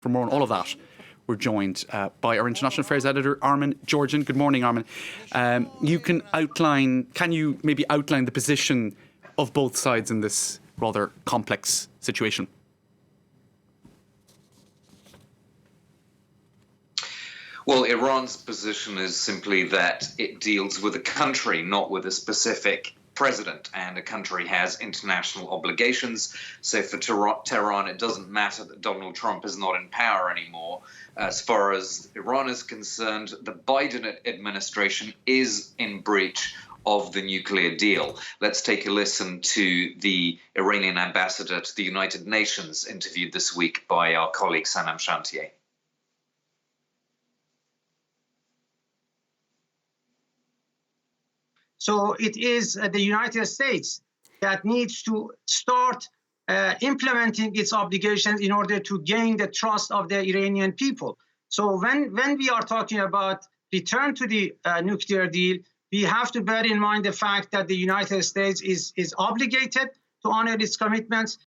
For more on all of that, we're joined by our International Affairs editor, Armen, Georgian. Good morning, Armen. Can you maybe outline the position of both sides in this rather complex situation? Well, Iran's position is simply that it deals with a country, not with a specific president, and a country has international obligations. So for Tehran, it doesn't matter that Donald Trump is not in power anymore. As far as Iran is concerned, the Biden administration is in breach of the nuclear deal. Let's take a listen to the Iranian ambassador to the United Nations, interviewed this week by our colleague Sanam Chantier. So it is the United States that needs to start implementing its obligations in order to gain the trust of the Iranian people. So when we are talking about return to the nuclear deal, we have to bear in mind the fact that the United States is obligated to honor its commitments.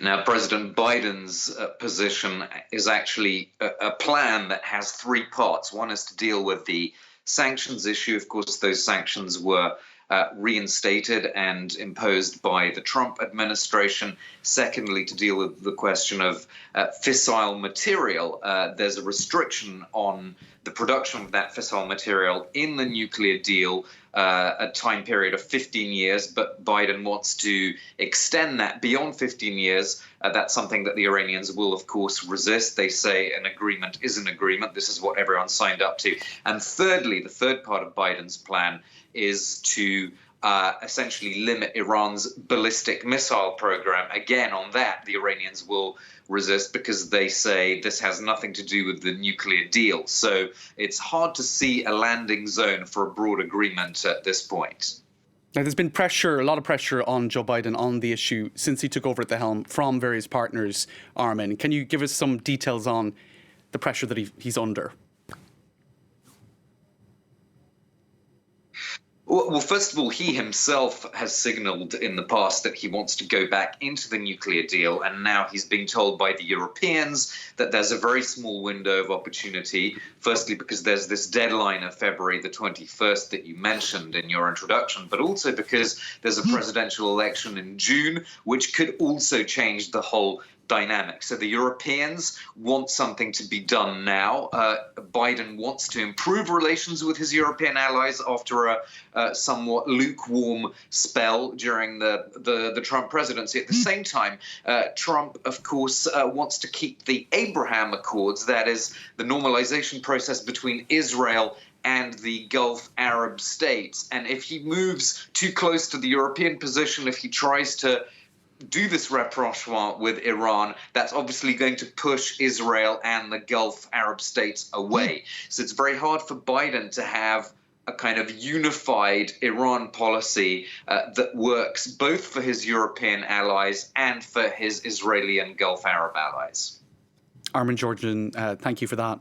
Now, President Biden's position is actually a plan that has three parts. One is to deal with the sanctions issue. Of course, those sanctions were reinstated and imposed by the Trump administration. Secondly, to deal with the question of fissile material. There's a restriction on the production of that fissile material in the nuclear deal, a time period of 15 years, but Biden wants to extend that beyond 15 years. That's something that the Iranians will, of course, resist. They say an agreement is an agreement. This is what everyone signed up to. And thirdly, the third part of Biden's plan is to essentially limit Iran's ballistic missile program. Again, on that, the Iranians will resist because they say this has nothing to do with the nuclear deal. So it's hard to see a landing zone for a broad agreement at this point. Now, there's been pressure, a lot of pressure on Joe Biden on the issue since he took over at the helm from various partners, Armen. Can you give us some details on the pressure that he's under? Well, first of all, he himself has signalled in the past that he wants to go back into the nuclear deal, and now he's being told by the Europeans that there's a very small window of opportunity, firstly because there's this deadline of February the 21st that you mentioned in your introduction, but also because there's a presidential election in June, which could also change the whole dynamic. So the Europeans want something to be done now. Biden wants to improve relations with his European allies after a somewhat lukewarm spell during the Trump presidency. At the same time, Trump, of course, wants to keep the Abraham Accords, that is the normalization process between Israel and the Gulf Arab states. And if he moves too close to the European position, if he tries to do this rapprochement with Iran, that's obviously going to push Israel and the Gulf Arab states away. So it's very hard for Biden to have a kind of unified Iran policy that works both for his European allies and for his Israeli and Gulf Arab allies. Armen, Georgian, thank you for that.